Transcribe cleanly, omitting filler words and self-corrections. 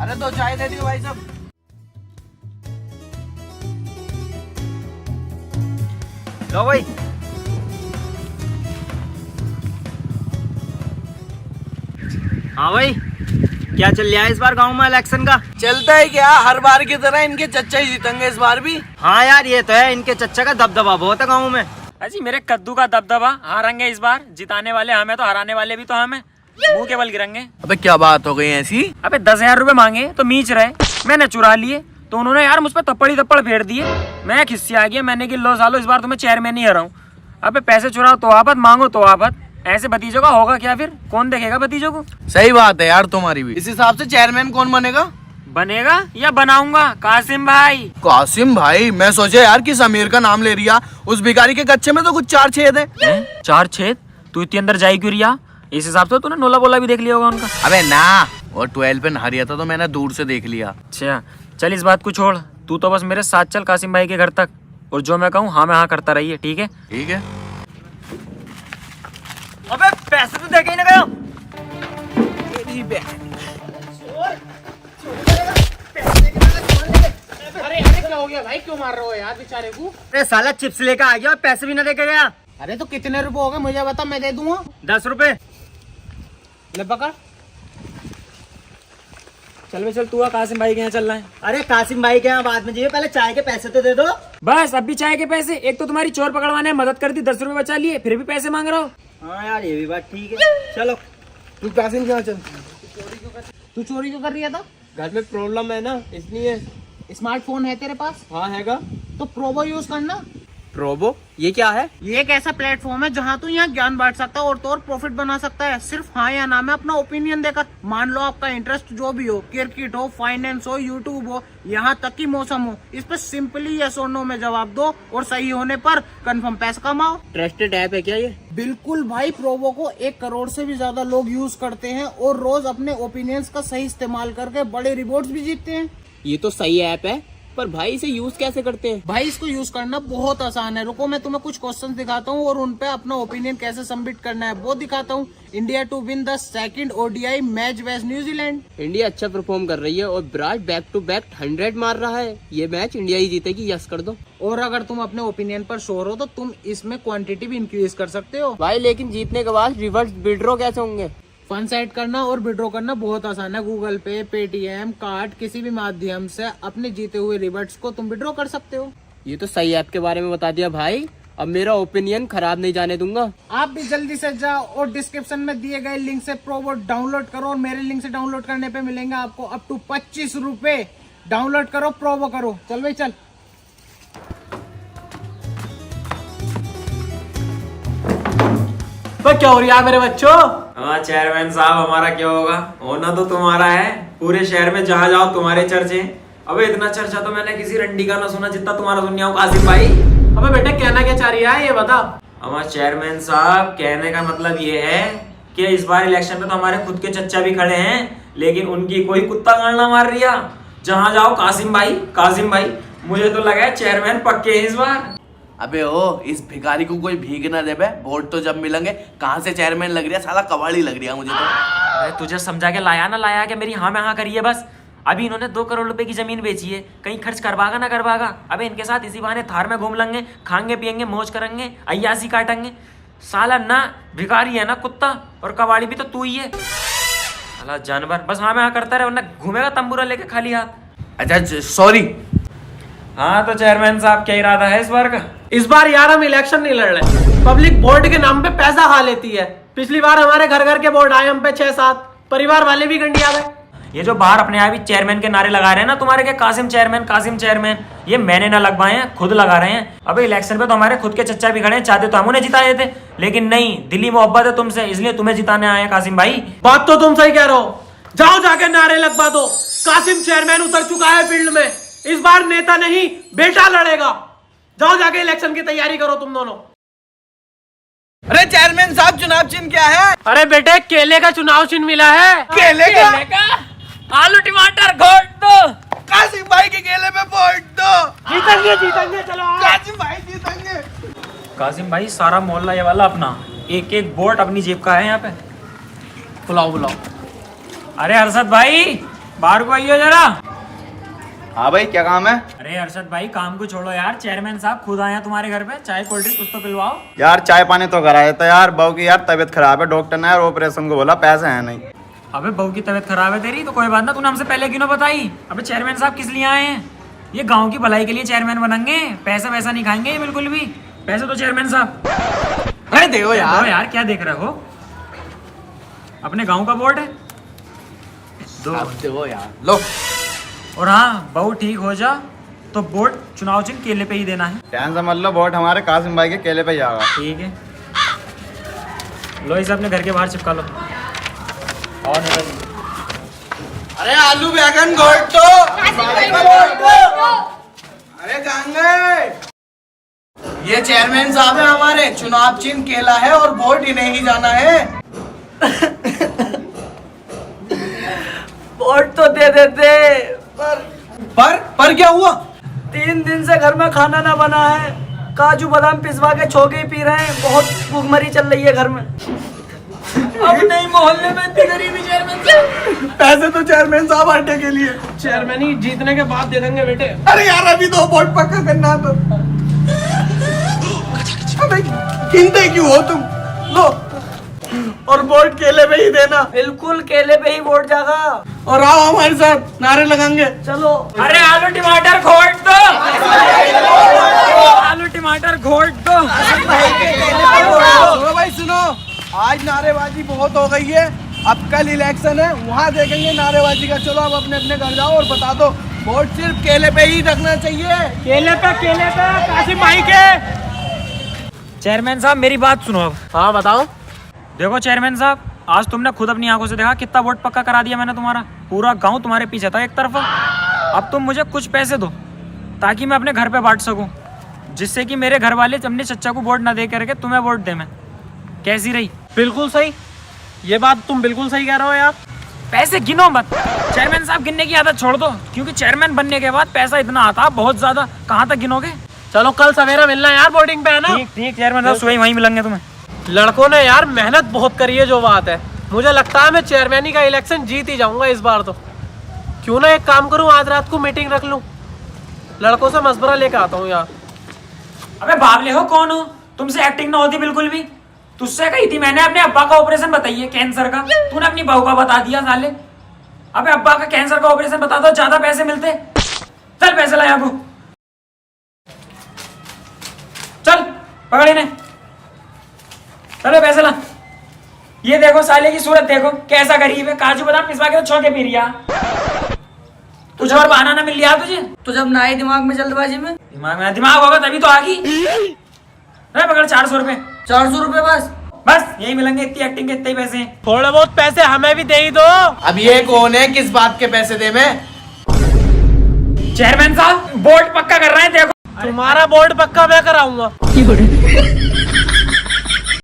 अरे दो चाय दे दियो भाई साहब। लो भाई। हाँ भाई, क्या चल रहा है इस बार गांव में इलेक्शन का? चलता है क्या, हर बार की तरह इनके चच्चा ही जीतेंगे इस बार भी। हाँ यार, ये तो है, इनके चच्चा का दबदबा बहुत है गाँव में। अजी मेरे कद्दू का दबदबा, हारेंगे इस बार, जिताने वाले हमें तो हराने वाले भी तो हमें, मुंह के बल गिरेंगे। अबे क्या बात हो गई ऐसी? अबे 10,000 रुपए मांगे तो मीच रहे, मैंने चुरा लिए तो उन्होंने यार मुझ पर थप्पड़ थप्पड़ फेर दिए। मैं खिस्से आ गया, मैंने कि लो सालो इस बार तुम्हें चेयरमैन ही हराऊं। अबे पैसे चुराओ तो आफत, मांगो तो आफत, ऐसे भतीजों का होगा क्या? फिर कौन देखेगा भतीजों को? सही बात है यार तुम्हारी भी। इस हिसाब से चेयरमैन कौन बनेगा? बनेगा या बनाऊंगा? कासिम भाई। कासिम भाई? मैं सोचा यार कि समीर का नाम ले रिया, उस भिखारी के कच्चे में तो कुछ 4 छेद है। 4 छेद? तू इतनी अंदर जाई क्यों रिया? इस हिसाब से तूने नोला बोला भी देख लिया होगा उनका। अबे ना, और 12 पे नहा रिया था तो मैंने दूर से देख लिया। अच्छा चल, इस बात को छोड़, तू तो बस मेरे साथ चल कासिम भाई के घर तक, और जो मैं कहूँ हाँ मैं हाँ करता रहिए, ठीक है? ठीक है। अबे पैसे तो देके ही ना गया। अरे क्या हो गया भाई, क्यों मार रहे हो यार बेचारे को? अरे साला चिप्स लेकर आ गया और पैसे भी ना देके गया। अरे तो कितने रुपए हो गए मुझे बता, मैं दे दूंगा। 10 रुपए। ले पकड़। चल बे चल, तू कासिम भाई के यहाँ चल रहा है। अरे कासिम भाई के यहाँ बाद में जाइए, पहले चाय के पैसे तो दे दो। बस अब भी चाय के पैसे? एक तो तुम्हारी चोर पकड़वाने में मदद कर दी, 10 रुपए बचा लिए, फिर भी पैसे मांग रहा हो। हाँ यार, ये भी बात ठीक है। चलो तू कासिम के यहाँ चल। तू चोरी क्यों कर रही था? घर में प्रॉब्लम है ना, इसलिए। स्मार्टफोन है तेरे पास? हाँ हैगा। तो प्रोबो यूज करना। प्रोबो ये क्या है? ये एक ऐसा प्लेटफॉर्म है जहाँ तू यहाँ ज्ञान बांट सकता है और तो और प्रॉफिट बना सकता है, सिर्फ हाँ या ना में अपना ओपिनियन देकर। मान लो आपका इंटरेस्ट जो भी हो, क्रिकेट हो, फाइनेंस हो, यूट्यूब हो, यहाँ तक की मौसम हो, इस पर सिंपली यस और नो में जवाब दो और सही होने पर कंफर्म पैसा कमाओ। ट्रस्टेड ऐप है क्या ये? बिल्कुल भाई, प्रोबो को 1 करोड़ से भी ज्यादा लोग यूज करते हैं और रोज अपने ओपिनियंस का सही इस्तेमाल करके बड़े रिवॉर्ड्स भी जीतते हैं। ये तो सही ऐप है, पर भाई इसे यूज कैसे करते हैं? भाई इसको यूज करना बहुत आसान है, रुको मैं तुम्हें कुछ क्वेश्चंस दिखाता हूँ और उन पे अपना ओपिनियन कैसे सबमिट करना है वो दिखाता हूँ। India to win the second ODI match west New Zealand. India अच्छा परफॉर्म कर रही है और विराट बैक टू बैक 100 मार रहा है, ये मैच इंडिया ही जीतेगी, यस कर दो। और अगर तुम अपने ओपिनियन पर श्योर हो तो तुम इसमें क्वांटिटी भी इंक्रीज कर सकते हो। भाई लेकिन जीतने के बाद रिवर्स विड्रॉ कैसे होंगे? फंड सेट करना और विड्रॉ करना बहुत आसान है, गूगल पे, पेटीएम, कार्ड, किसी भी माध्यम से अपने जीते हुए रिवर्ट्स को तुम विड्रॉ कर सकते हो। ये तो सही ऐप के बारे में बता दिया भाई, अब मेरा ओपिनियन खराब नहीं जाने दूंगा। आप भी जल्दी से जाओ और डिस्क्रिप्शन में दिए गए लिंक से प्रोबो डाउनलोड करो और मेरे लिंक से डाउनलोड करने पे मिलेंगे आपको अप टू 25 रुपए। डाउनलोड करो, प्रोबो करो। चल भाई चल। तो क्या हो रहा है मेरे बच्चों? हाँ चेयरमैन साहब, हमारा क्या होगा, होना तो तुम्हारा है। पूरे शहर में जहाँ जाओ तुम्हारे चर्चे। अबे इतना चर्चा तो मैंने किसी रंडी का ना सुना जितना तुम्हारा सुनिया हो कासिम भाई। अबे बेटा, कहना क्या चाह रही है ये बता। हमारा चेयरमैन साहब, कहने का मतलब ये है कि इस बार इलेक्शन में तो हमारे खुद के चच्चा भी खड़े हैं, लेकिन उनकी कोई कुत्ता गाड़ना मार रिया। जहाँ जाओ कासिम भाई कासिम भाई। मुझे तो लगा है चेयरमैन पक्के हैं इस बार। अबे ओ, इस भिखारी को कोई भीख ना दे बे, वोट तो जब मिलेंगे। कहाँ से चेयरमैन लग रही है, साला कबाड़ी लग रही है मुझे तो। अरे तुझे समझा के लाया ना लाया कि मेरी हाँ में हाँ करिए बस। अभी इन्होंने 2 करोड़ रुपए की जमीन बेची है, कहीं खर्च करवागा ना करवागा। अबे इनके साथ इसी बहाने थार में घूम लेंगे, खाएंगे पियेंगे, मौज करेंगे, अय्यासी काटेंगे। साला ना भिखारी है ना कुत्ता, और कबाड़ी भी तो तू ही है साला जानवर। बस हाँ में हाँ करता रहे, वरना घूमेगा तंबूरा लेके खाली हाथ। अच्छा सॉरी। हाँ तो चेयरमैन साहब, क्या इरादा है इस बार का? इस बार यार हम इलेक्शन नहीं लड़ रहे, पब्लिक वोट के नाम पे पैसा खा लेती है। पिछली बार हमारे घर घर के वोट आए हम पे 6-7, परिवार वाले भी गंडिया गए। ये जो बाहर अपने आप ही चेयरमैन के नारे लगा रहे हैं ना तुम्हारे के, कासिम चेयरमैन, ये मैंने ना लगवाए हैं, खुद लगा रहे हैं। अबे इलेक्शन पे तो हमारे खुद के चच्चा भी खड़े हैं, चाहते तो हम उन्हें जिताए थे, लेकिन नहीं, दिल्ली मोहब्बत है तुमसे, इसलिए तुम्हें जिताने आए हैं कासिम भाई। बात तो तुम सही कह रहे हो, जाओ जाके नारे लगवा दो। कासिम चेयरमैन उतर चुका है फील्ड में, इस बार नेता नहीं बेटा लड़ेगा। जाओ जाके इलेक्शन की तैयारी करो तुम दोनों। अरे चेयरमैन साहब, चुनाव चिन्ह क्या है? अरे बेटे, केले का चुनाव चिन्ह मिला है। केले का? आलू टमाटर घोट दो। कासिम भाई के केले पे वोट दो। जीतेंगे, चलो आओ। कासिम भाई जीतेंगे। कासिम भाई, सारा मोहल्ला ये वाला अपना, एक एक वोट अपनी जेब का है यहाँ पे। बुलाओ। अरे अरशद भाई, बाहर को आइए जरा। हाँ भाई क्या काम है? अरे अरशद भाई काम को छोड़ो यार, चेयरमैन साहब खुद आए हैं तुम्हारे घर पे, चाय कोल्ड ड्रिंक कुछ तो पिलवाओ। यार चाय पानी तो कराया था यार, बहू की यार तबीयत खराब है, डॉक्टर ने यार ऑपरेशन को बोला, पैसे हैं नहीं। अबे बहू की तबीयत खराब है तेरी तो कोई बात ना, तूने हमसे पहले क्यों ना बताई? अबे चेयरमैन साहब किस लिए आए हैं? ये गांव की भलाई के लिए चेयरमैन बनेंगे, पैसा वैसा नहीं खाएंगे ये बिल्कुल भी। पैसे तो चेयरमैन साहब अरे देखो यार, यार क्या देख रहे हो? अपने गांव का बोर्ड है दो। देखो यार, लो। और हाँ बहू ठीक हो जा तो वोट चुनाव चिन्ह केले पे ही देना है। टेंशन मत लो, वोट हमारे कासिम भाई के केले पे जाएगा। ठीक है, लो इसे अपने घर के बाहर चिपका लो। और अरे आलू बैगन गोट तो, अरे गंगे, ये चेयरमैन साहब है हमारे, चुनाव चिन्ह केला है और वोट इन्हें ही जाना है। वोट तो दे देते पर क्या हुआ? 3 दिन से घर में खाना ना बना है, काजू बादाम पिसवा के छोके ही पी रहे हैं, बहुत भूखमरी चल रही है घर में। अब नहीं मोहल्ले में इतनी गरीबी चेयरमैन साहब। पैसे तो चेयरमैन साहब आटे के लिए, चेयरमैन ही जीतने के बाद दे देंगे बेटे। अरे यार अभी तो वोट पक्का करना तो। अबे गिनते क्यों हो तुम? लो, और वोट केले पे ही देना। बिल्कुल केले पे ही वोट जागा। और आओ हमारे साथ नारे लगाएंगे। चलो। अरे आलू टमाटर घोट दो, आलू टमाटर घोट दो। सुनो भाई सुनो, आज नारेबाजी बहुत हो गई है, अब कल इलेक्शन है, वहाँ देखेंगे नारेबाजी का। चलो अब अपने अपने घर जाओ और बता दो, वोट सिर्फ केले पे ही रखना चाहिए। केले पे कासिम भाई के। चेयरमैन साहब मेरी बात सुनो अब। हाँ बताओ। देखो चेयरमैन साहब, आज तुमने खुद अपनी आंखों से देखा कितना वोट पक्का करा दिया मैंने तुम्हारा, पूरा गांव तुम्हारे पीछे था एक तरफा। अब तुम मुझे कुछ पैसे दो ताकि मैं अपने घर पे बांट सकूं, जिससे कि मेरे घर वाले अपने चच्चा को वोट ना दे करके तुम्हें वोट दे। मैं कैसी रही? बिल्कुल सही, ये बात तुम बिल्कुल सही कह रहे हो यार। पैसे गिनो मत चेयरमैन साहब, गिनने की आदत छोड़ दो, क्योंकि चेयरमैन बनने के बाद पैसा इतना आता बहुत ज्यादा, कहाँ तक गिनोगे? चलो कल सवेरा मिलना यार, वोटिंग पे है ना? ठीक चेयरमैन साहब, सुबह वहीं मिलेंगे तुम्हें। लड़कों ने यार मेहनत बहुत करी है, जो बात है। मुझे लगता है मैं चेयरमैनी का इलेक्शन जीत ही जाऊंगा इस बार तो। क्यों ना एक काम करूं, आज रात को मीटिंग रख लूं, लड़कों से मशवरा लेके आता हूँ यार। अबे बावले हो, कौन हो? तुमसे एक्टिंग ना होती बिल्कुल भी। तुझसे कही थी मैंने अपने अब्बा का ऑपरेशन बताइए कैंसर का, तूने अपनी बहू का बता दिया साले। अबे अब्बा का कैंसर का ऑपरेशन बता दो, ज्यादा पैसे मिलते। चल पैसे लाया को, चल पकड़ इन्हें, चलो पैसे ला। ये देखो साले की सूरत देखो, कैसा गरीब है, काजू बादाम पिसवा के तो छोके पी रिया। कुछ और बहाना ना मिल लिया तुझे? तो जब ना ही दिमाग में जल्दबाजी में। दिमाग होगा तभी तो आ गई। पकड़ 400 रुपए। 400 रुपए बस यही मिलेंगे, इतनी एक्टिंग के इतने ही पैसे हैं। थोड़े बहुत पैसे हमें भी दे ही दो। अब ये कौन है, किस बात के पैसे दे? मैं चेयरमैन साहब बोर्ड पक्का कर रहे हैं, देखो तुम्हारा बोर्ड पक्का मैं कराऊंगा।